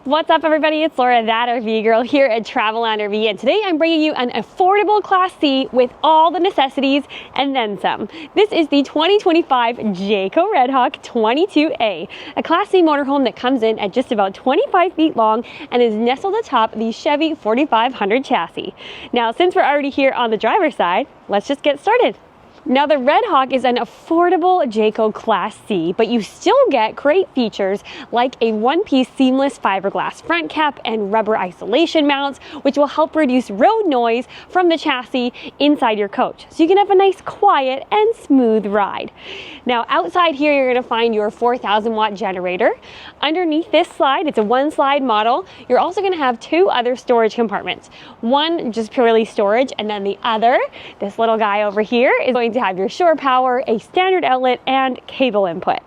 What's up, everybody? It's Laura, that RV girl, here at Traveland RV, and today I'm bringing you an affordable Class C with all the necessities and then some. This is the 2025 Jayco Redhawk 22A, a Class C motorhome that comes in at just about 25 feet long and is nestled atop the Chevy 4500 chassis. Now, since we're already here on the driver's side, let's just get started. Now, the Redhawk is an affordable Jayco Class C, but you still get great features like a one-piece seamless fiberglass front cap and rubber isolation mounts, which will help reduce road noise from the chassis inside your coach, so you can have a nice, quiet, and smooth ride. Now, outside here, you're going to find your 4,000-watt generator. Underneath this slide, it's a one-slide model. You're also going to have two other storage compartments. One just purely storage, and then the other, this little guy over here, is going to have your shore power, a standard outlet, and cable input.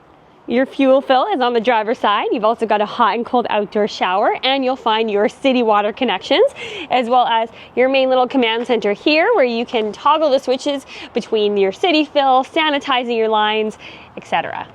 Your fuel fill is on the driver's side. You've also got a hot and cold outdoor shower, and you'll find your city water connections, as well as your main little command center here, where you can toggle the switches between your city fill, sanitizing your lines, etc.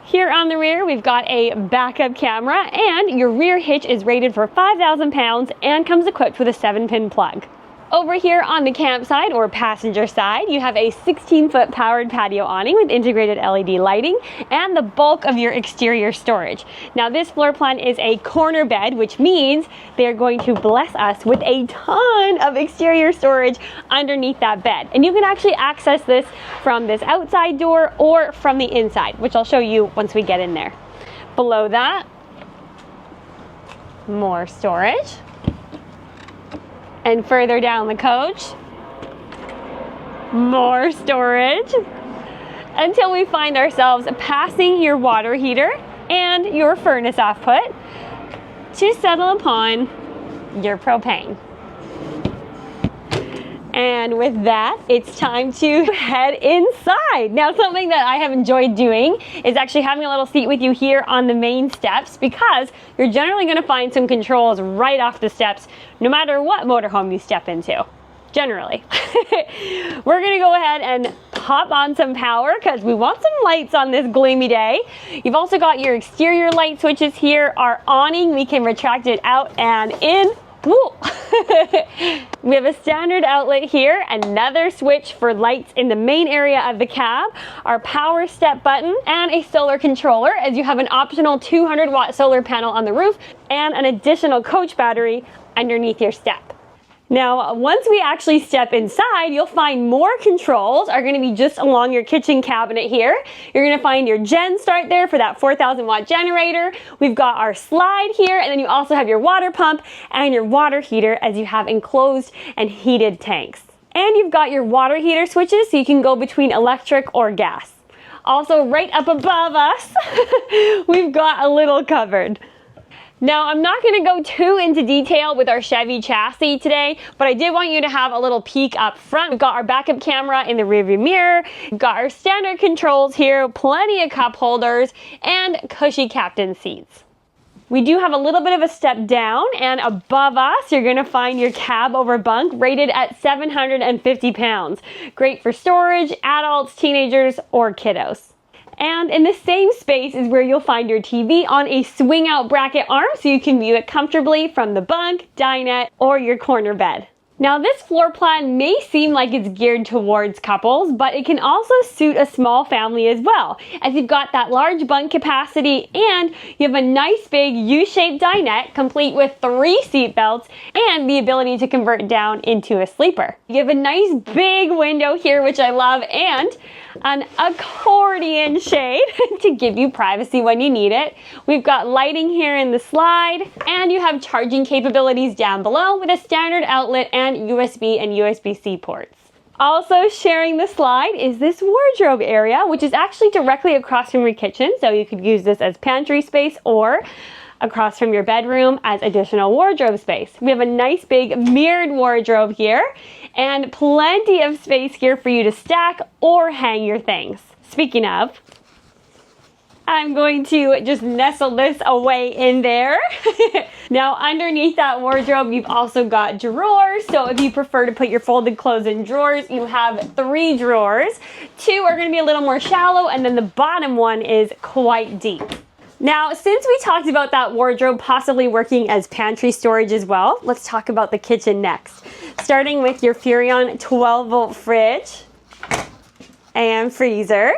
Here on the rear, we've got a backup camera, and your rear hitch is rated for 5,000 pounds and comes equipped with a 7-pin plug. Over here on the campsite or passenger side, you have a 16-foot powered patio awning with integrated LED lighting and the bulk of your exterior storage. Now, this floor plan is a corner bed, which means they're going to bless us with a ton of exterior storage underneath that bed. And you can actually access this from this outside door or from the inside, which I'll show you once we get in there. Below that, more storage. And further down the coach, more storage, until we find ourselves passing your water heater and your furnace output to settle upon your propane. And with that, it's time to head inside. Now, something that I have enjoyed doing is actually having a little seat with you here on the main steps, because you're generally going to find some controls right off the steps, no matter what motorhome you step into. Generally. We're going to go ahead and pop on some power because we want some lights on this gloomy day. You've also got your exterior light switches here. Our awning, we can retract it out and in. We have a standard outlet here, another switch for lights in the main area of the cab, our power step button, and a solar controller, as you have an optional 200-watt solar panel on the roof and an additional coach battery underneath your step. Now, once we actually step inside, you'll find more controls are going to be just along your kitchen cabinet here. You're going to find your gen start there for that 4,000-watt generator. We've got our slide here, and then you also have your water pump and your water heater, as you have enclosed and heated tanks. And you've got your water heater switches, so you can go between electric or gas. Also, right up above us, we've got a little cupboard. Now, I'm not going to go too into detail with our Chevy chassis today, but I did want you to have a little peek up front. We've got our backup camera in the rearview mirror, we've got our standard controls here, plenty of cup holders, and cushy captain seats. We do have a little bit of a step down, and above us, you're going to find your cab over bunk rated at 750 pounds. Great for storage, adults, teenagers, or kiddos. And in the same space is where you'll find your TV on a swing out bracket arm, so you can view it comfortably from the bunk, dinette, or your corner bed. Now, this floor plan may seem like it's geared towards couples, but it can also suit a small family as well, as you've got that large bunk capacity and you have a nice big U-shaped dinette complete with 3 seat belts and the ability to convert down into a sleeper. You have a nice big window here, which I love, and an accordion shade to give you privacy when you need it. We've got lighting here in the slide, and you have charging capabilities down below with a standard outlet and USB and USB-C ports. Also sharing the slide is this wardrobe area, which is actually directly across from your kitchen, so you could use this as pantry space or across from your bedroom as additional wardrobe space. We have a nice big mirrored wardrobe here and plenty of space here for you to stack or hang your things. Speaking of, I'm going to just nestle this away in there. Now, underneath that wardrobe, you've also got drawers. So if you prefer to put your folded clothes in drawers, you have 3 drawers. 2 are going to be a little more shallow, and then the bottom one is quite deep. Now, since we talked about that wardrobe possibly working as pantry storage as well, let's talk about the kitchen next. Starting with your Furrion 12-volt fridge and freezer,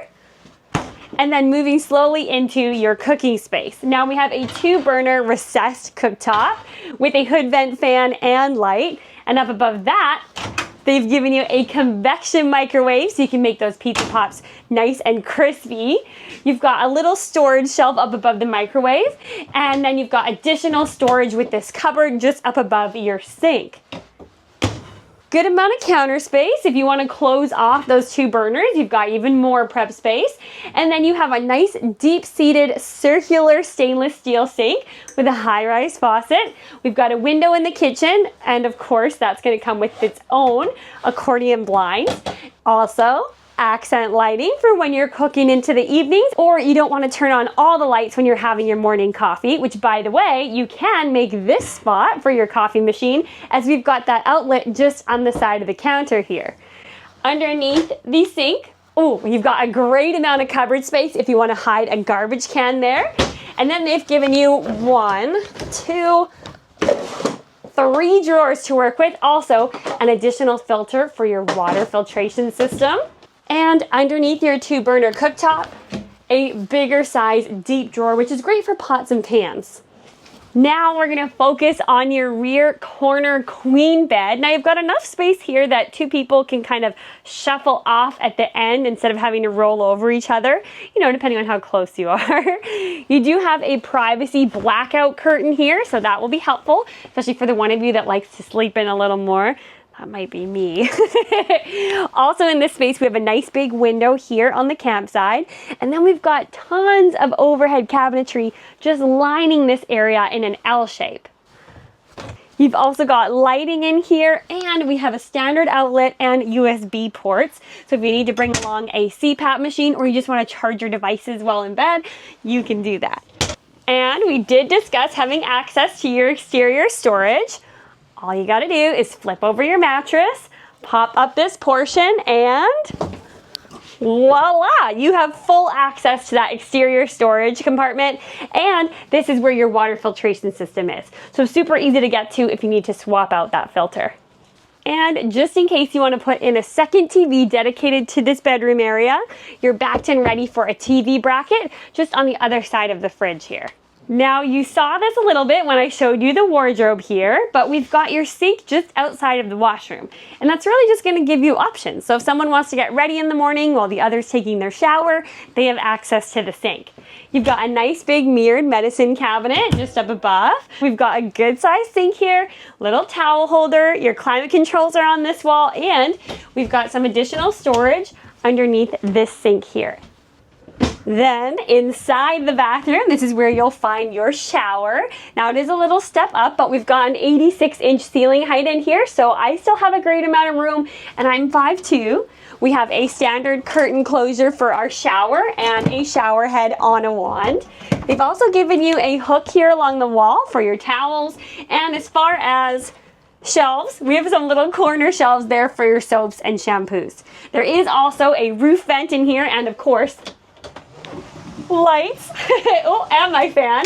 and then moving slowly into your cooking space. Now we have a 2-burner recessed cooktop with a hood vent fan and light, and up above that, they've given you a convection microwave so you can make those pizza pops nice and crispy. You've got a little storage shelf up above the microwave, and then you've got additional storage with this cupboard just up above your sink. Good amount of counter space. If you want to close off those 2 burners, you've got even more prep space. And then you have a nice deep-seated circular stainless steel sink with a high-rise faucet. We've got a window in the kitchen, and of course that's going to come with its own accordion blinds. Also, accent lighting for when you're cooking into the evenings, or you don't want to turn on all the lights when you're having your morning coffee, which, by the way, you can make this spot for your coffee machine, as we've got that outlet just on the side of the counter here. Underneath the sink, you've got a great amount of cupboard space if you want to hide a garbage can there. And then they've given you 1, 2, 3 drawers to work with. Also, an additional filter for your water filtration system. And underneath your 2-burner cooktop, a bigger size deep drawer, which is great for pots and pans. Now we're gonna focus on your rear corner queen bed. Now you've got enough space here that 2 people can kind of shuffle off at the end instead of having to roll over each other, you know, depending on how close you are. You do have a privacy blackout curtain here, so that will be helpful, especially for the one of you that likes to sleep in a little more. That might be me. Also in this space, we have a nice big window here on the campsite. And then we've got tons of overhead cabinetry just lining this area in an L shape. You've also got lighting in here, and we have a standard outlet and USB ports. So if you need to bring along a CPAP machine, or you just want to charge your devices while in bed, you can do that. And we did discuss having access to your exterior storage. All you gotta do is flip over your mattress, pop up this portion, and voila! You have full access to that exterior storage compartment, and this is where your water filtration system is. So super easy to get to if you need to swap out that filter. And just in case you want to put in a second TV dedicated to this bedroom area, you're backed and ready for a TV bracket just on the other side of the fridge here. Now you saw this a little bit when I showed you the wardrobe here, but we've got your sink just outside of the washroom. And that's really just going to give you options. So if someone wants to get ready in the morning while the other's taking their shower, they have access to the sink. You've got a nice big mirrored medicine cabinet just up above. We've got a good sized sink here, little towel holder, your climate controls are on this wall, and we've got some additional storage underneath this sink here. Then inside the bathroom, this is where you'll find your shower. Now it is a little step up, but we've got an 86-inch ceiling height in here, so I still have a great amount of room, and I'm 5'2". We have a standard curtain closure for our shower and a shower head on a wand. They've also given you a hook here along the wall for your towels, and as far as shelves, we have some little corner shelves there for your soaps and shampoos. There is also a roof vent in here, and of course, lights. Oh, and my fan.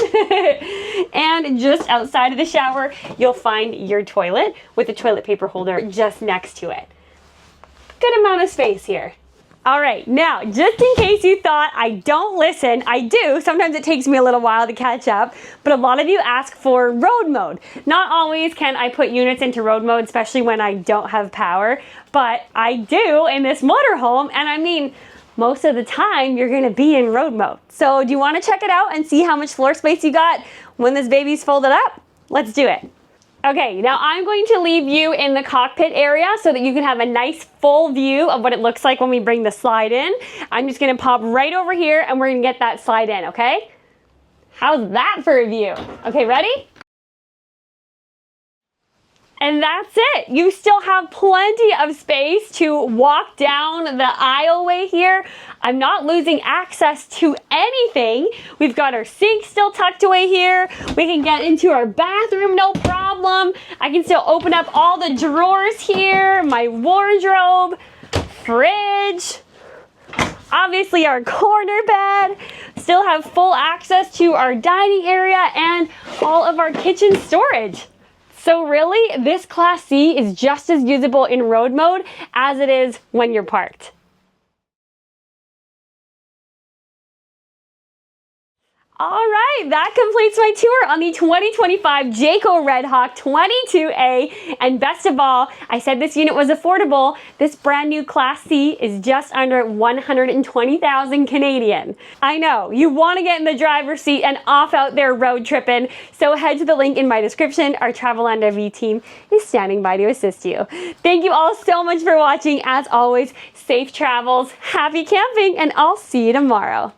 And just outside of the shower, you'll find your toilet with a toilet paper holder just next to it. Good amount of space here. All right, now, just in case you thought I don't listen, I do. Sometimes it takes me a little while to catch up, but a lot of you ask for road mode. Not always can I put units into road mode, especially when I don't have power, but I do in this motorhome, and I mean, most of the time you're gonna be in road mode. So do you wanna check it out and see how much floor space you got when this baby's folded up? Let's do it. Okay, now I'm going to leave you in the cockpit area so that you can have a nice full view of what it looks like when we bring the slide in. I'm just gonna pop right over here and we're gonna get that slide in, okay? How's that for a view? Okay, ready? And that's it. You still have plenty of space to walk down the aisleway here. I'm not losing access to anything. We've got our sink still tucked away here. We can get into our bathroom, no problem. I can still open up all the drawers here, my wardrobe, fridge. Obviously our corner bed, still have full access to our dining area and all of our kitchen storage. So really, this Class C is just as usable in road mode as it is when you're parked. All right, that completes my tour on the 2025 Jayco Redhawk 22A. And best of all, I said this unit was affordable. This brand new Class C is just under 120,000 Canadian. I know, you want to get in the driver's seat and off out there road tripping. So head to the link in my description. Our Traveland RV team is standing by to assist you. Thank you all so much for watching. As always, safe travels, happy camping, and I'll see you tomorrow.